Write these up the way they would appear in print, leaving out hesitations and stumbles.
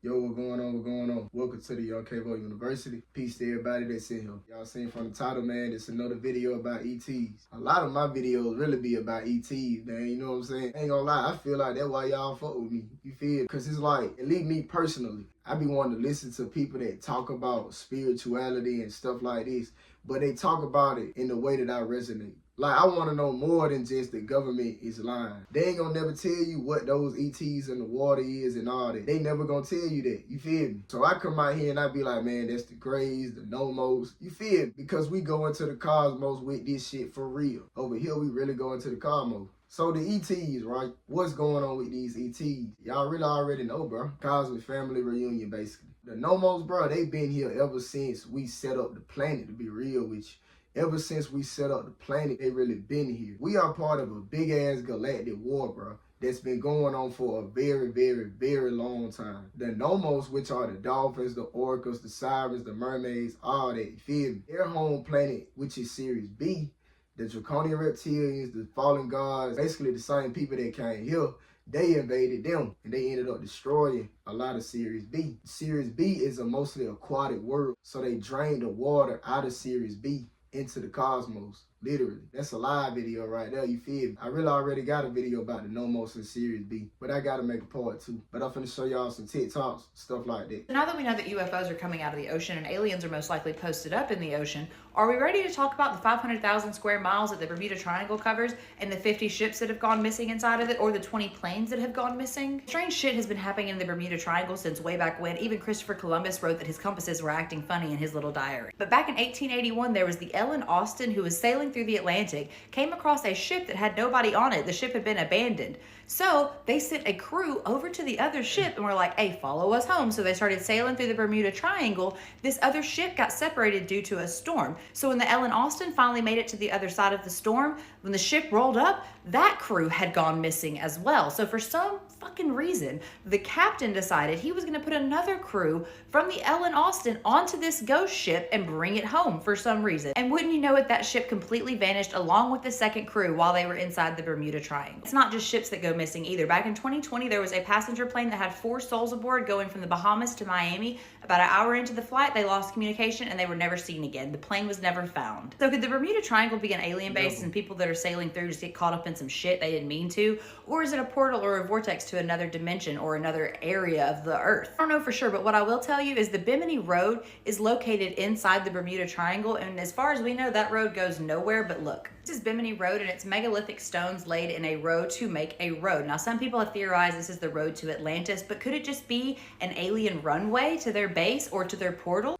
Yo, what going on? What going on? Welcome to the Young Cavo University. Peace to everybody that's in here. Y'all seen from the title, man, it's another video about ETs. A lot of my videos really be about ETs, man. You know what I'm saying? Ain't gonna lie, I feel like that's why y'all fuck with me. You feel? Because it's like, at least me personally, I be wanting to listen to people that talk about spirituality and stuff like this, but they talk about it in the way that I resonate. Like, I want to know more than just the government is lying. They ain't gonna never tell you what those ETs in the water is and all that. They never gonna tell you that. You feel me? So I come out here and I be like, man, that's the Greys, the Nomos. You feel me? Because we go into the cosmos with this shit for real. Over here, we really go into the cosmos. So the ETs, right? What's going on with these ETs? Y'all really already know, bro. Cosmic family reunion, basically. The Nomos, bro, they been here ever since we set up the planet, to be real with you. Ever since we set up the planet, they really been here. We are part of a big-ass galactic war, bro, that's been going on for a very, very, very long time. The Nomos, which are the dolphins, the orcas, the sirens, the mermaids, all that, you feel me? Their home planet, which is Series B, the draconian reptilians, the fallen gods, basically the same people that came here, they invaded them and they ended up destroying a lot of Series B. Series B is a mostly aquatic world, so they drained the water out of Series B into the cosmos, literally. That's a live video right there, you feel me? I really already got a video about the Nomos in Series B, but I gotta make a part 2. But I'm finna show y'all some TikToks, stuff like that. Now that we know that UFOs are coming out of the ocean and aliens are most likely posted up in the ocean, are we ready to talk about the 500,000 square miles that the Bermuda Triangle covers and the 50 ships that have gone missing inside of it, or the 20 planes that have gone missing? Strange shit has been happening in the Bermuda Triangle since way back when. Even Christopher Columbus wrote that his compasses were acting funny in his little diary. But back in 1881, there was the Ellen Austin, who was sailing through the Atlantic, came across a ship that had nobody on it. The ship had been abandoned. So they sent a crew over to the other ship and were like, hey, follow us home. So they started sailing through the Bermuda Triangle. This other ship got separated due to a storm. So when the Ellen Austin finally made it to the other side of the storm, when the ship rolled up, that crew had gone missing as well. So for some fucking reason, the captain decided he was gonna put another crew from the Ellen Austin onto this ghost ship and bring it home for some reason. And wouldn't you know it, that ship completely vanished along with the second crew while they were inside the Bermuda Triangle. It's not just ships that go missing either. Back in 2020, there was a passenger plane that had 4 souls aboard going from the Bahamas to Miami. About an hour into the flight, they lost communication and they were never seen again. The plane was never found. So could the Bermuda Triangle be an alien base and people that are sailing through just get caught up in some shit they didn't mean to? Or is it a portal or a vortex to another dimension or another area of the earth? I don't know for sure, but what I will tell you is the Bimini Road is located inside the Bermuda Triangle, and as far as we know, that road goes nowhere but look. This is Bimini Road, and it's megalithic stones laid in a row to make a road. Now, some people have theorized this is the road to Atlantis, but could it just be an alien runway to their base or to their portal?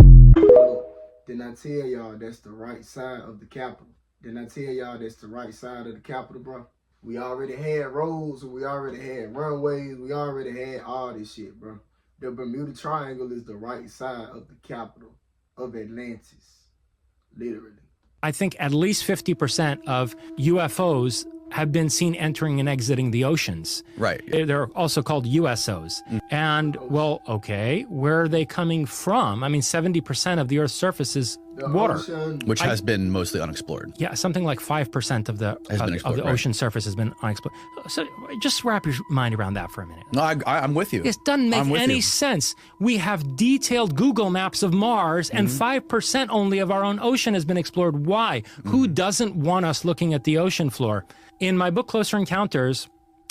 Didn't I tell y'all that's the right side of the Capitol? Didn't I tell y'all that's the right side of the Capitol, bro? We already had roads, we already had runways, we already had all this shit, bro. The Bermuda Triangle is the right side of the capital of Atlantis, literally. I think at least 50% of UFOs have been seen entering and exiting the oceans. Right. They're also called USOs. And, well, okay, where are they coming from? I mean, 70% of the Earth's surface is water. Which has been mostly unexplored. Yeah, something like 5% of the ocean surface has been unexplored. So just wrap your mind around that for a minute. No, I'm with you. It doesn't make any sense. We have detailed Google maps of Mars, and 5% only of our own ocean has been explored. Why? Who doesn't want us looking at the ocean floor? In my book, Closer Encounters,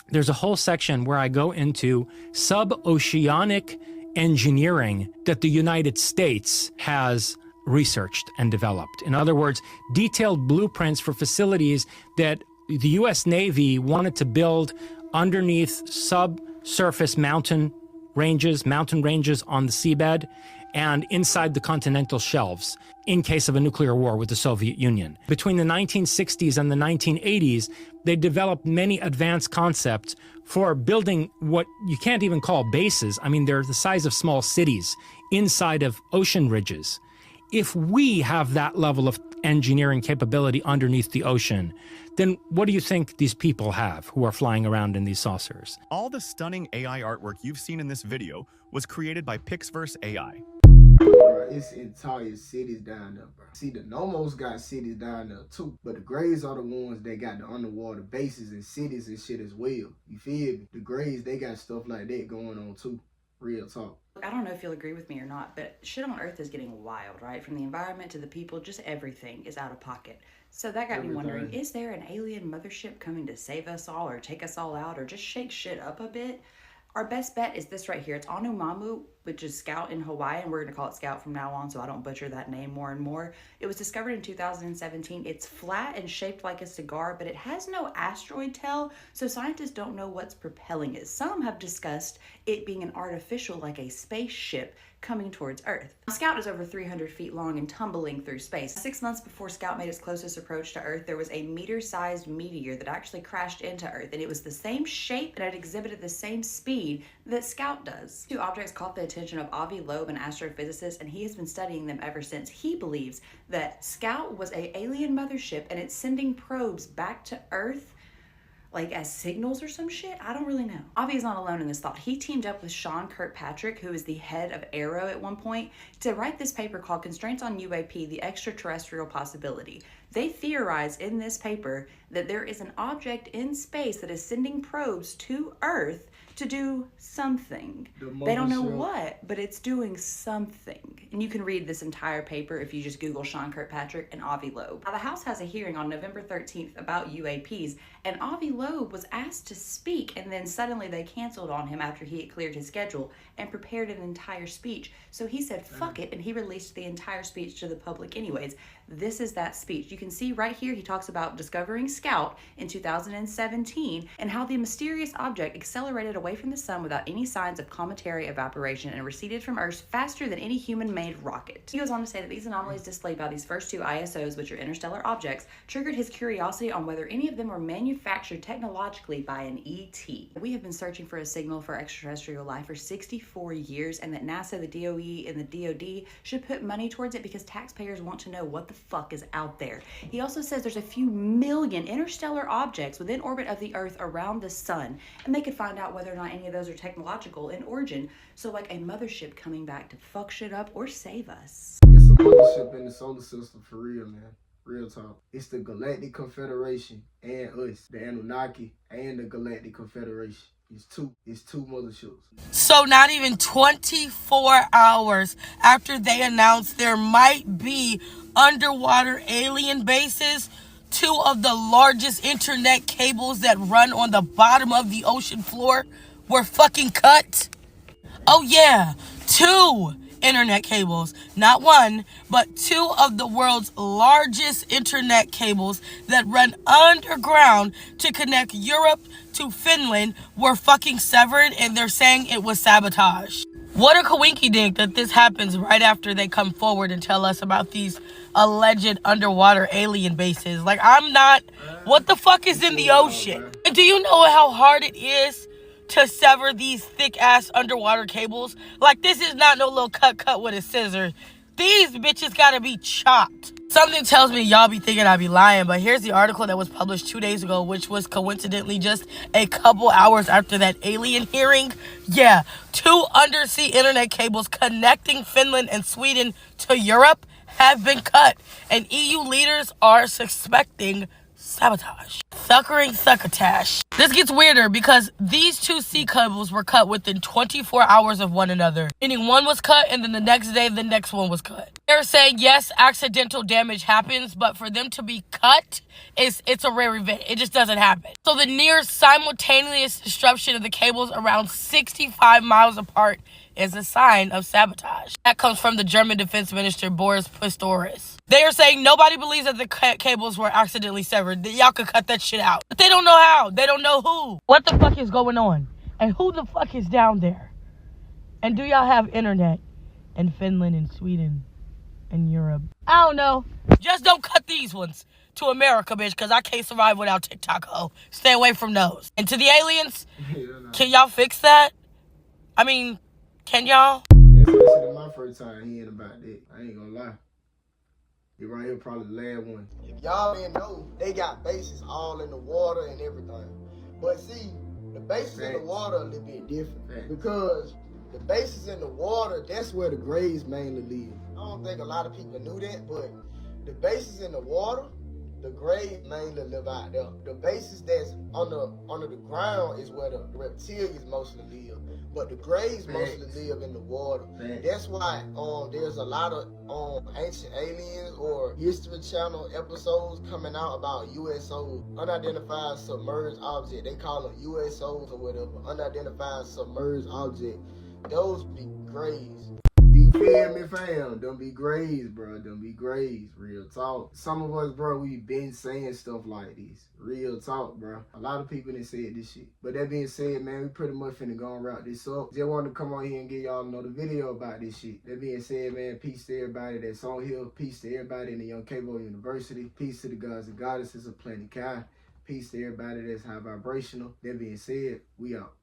there's a whole section where I go into sub-oceanic engineering that the United States has researched and developed. In other words, detailed blueprints for facilities that the U.S. Navy wanted to build underneath subsurface mountain ranges on the seabed and inside the continental shelves in case of a nuclear war with the Soviet Union. Between the 1960s and the 1980s, they developed many advanced concepts for building what you can't even call bases. I mean, they're the size of small cities inside of ocean ridges. If we have that level of engineering capability underneath the ocean, then what do you think these people have who are flying around in these saucers? All the stunning AI artwork you've seen in this video was created by Pixverse AI. Bro, it's entire cities down there, bro. See, the Nomos got cities down there too, but the Greys are the ones that got the underwater bases and cities and shit as well. You feel me? The Greys, they got stuff like that going on too. Real talk. I don't know if you'll agree with me or not, but shit on Earth is getting wild, right? From the environment to the people, just everything is out of pocket. So that got me wondering, is there an alien mothership coming to save us all or take us all out or just shake shit up a bit? Our best bet is this right here. It's Anumamu, which is Scout in Hawaii, and we're going to call it Scout from now on so I don't butcher that name more and more. It was discovered in 2017. It's flat and shaped like a cigar, but it has no asteroid tail, so scientists don't know what's propelling it. Some have discussed it being an artificial, like a spaceship, coming towards Earth. Scout is over 300 feet long and tumbling through space. 6 months before Scout made its closest approach to Earth, there was a meter-sized meteor that actually crashed into Earth, and it was the same shape and it exhibited the same speed that Scout does. Two objects caught the attention of Avi Loeb, an astrophysicist, and he has been studying them ever since. He believes that Scout was an alien mothership and it's sending probes back to Earth like as signals or some shit. I don't really know. Avi is not alone in this thought. He teamed up with Sean Kirkpatrick, who is the head of Arrow at one point, to write this paper called Constraints on UAP, the Extraterrestrial Possibility. They theorize in this paper that there is an object in space that is sending probes to Earth to do something. They don't know what, but it's doing something. And you can read this entire paper if you just Google Sean Kirkpatrick and Avi Loeb. Now, the House has a hearing on November 13th about UAPs, and Avi Loeb was asked to speak, and then suddenly they canceled on him after he had cleared his schedule and prepared an entire speech. So he said, fuck it, and he released the entire speech to the public anyways. This is that speech. You can see right here, he talks about discovering Scout in 2017 and how the mysterious object accelerated away from the sun without any signs of cometary evaporation and receded from Earth faster than any human-made rocket. He goes on to say that these anomalies displayed by these first two ISOs, which are interstellar objects, triggered his curiosity on whether any of them were manufactured technologically by an ET. We have been searching for a signal for extraterrestrial life for 64 years, and that NASA, the DOE, and the DOD should put money towards it because taxpayers want to know what the fuck is out there. He also says there's a few million interstellar objects within orbit of the Earth around the sun, and they could find out whether or not any of those are technological in origin. So like a mothership coming back to fuck shit up or save us. It's a mothership in the solar system for real, man. Real talk. It's the Galactic Confederation and us, the Anunnaki and the Galactic Confederation. It's two motherships. So not even 24 hours after they announced there might be underwater alien bases, two of the largest internet cables that run on the bottom of the ocean floor were fucking cut. Oh yeah, two internet cables, not one, but two of the world's largest internet cables that run underground to connect Europe to Finland were fucking severed, and they're saying it was sabotage. What a coinky dink that this happens right after they come forward and tell us about these alleged underwater alien bases. Like, I'm not, what the fuck is in the ocean? And do you know how hard it is to sever these thick-ass underwater cables? Like, this is not no little cut with a scissor. These bitches gotta be chopped. Something tells me y'all be thinking I be lying, but here's the article that was published 2 days ago, which was coincidentally just a couple hours after that alien hearing. Yeah, two undersea internet cables connecting Finland and Sweden to Europe have been cut, and EU leaders are suspecting sabotage. Suckering succotash. This gets weirder because these two sea cables were cut within 24 hours of one another. Meaning one was cut and then the next day the next one was cut. They're saying yes, accidental damage happens, but for them to be cut, it's a rare event. It just doesn't happen. So the near simultaneous disruption of the cables around 65 miles apart is a sign of sabotage. That comes from the German Defense Minister Boris Pistorius. They are saying nobody believes that the cables were accidentally severed. That y'all could cut that shit out. But they don't know how. They don't know who. What the fuck is going on? And who the fuck is down there? And do y'all have internet in Finland and Sweden and Europe? I don't know. Just don't cut these ones to America, bitch, because I can't survive without TikTok. Oh, stay away from those. And to the aliens, can y'all fix that? I mean, can y'all? That's actually my first time hearing about that. I ain't gonna lie. You right here probably the last one. If y'all didn't know, they got bases all in the water and everything. But see, the bases in the water are a little bit different. Because the bases in the water, that's where the grays mainly live. I don't think a lot of people knew that, but the bases in the water, The grays mainly live out there. The bases that's under the ground is where the reptilians mostly live. But the grays mostly live in the water. That's why there's a lot of ancient aliens or History Channel episodes coming out about USOs, unidentified submerged object. They call them USOs or whatever, unidentified submerged object. Those be grays. You feel me, fam? Don't be grays, bro. Don't be grays. Real talk. Some of us, bro, we been saying stuff like this. Real talk, bro. A lot of people done said this shit. But that being said, man, we pretty much finna go and wrap this up. Just wanted to come on here and give y'all another video about this shit. That being said, man, peace to everybody that's on here. Peace to everybody in the Young Cavo University. Peace to the gods and goddesses of Planet Kai. Peace to everybody that's high vibrational. That being said, we out.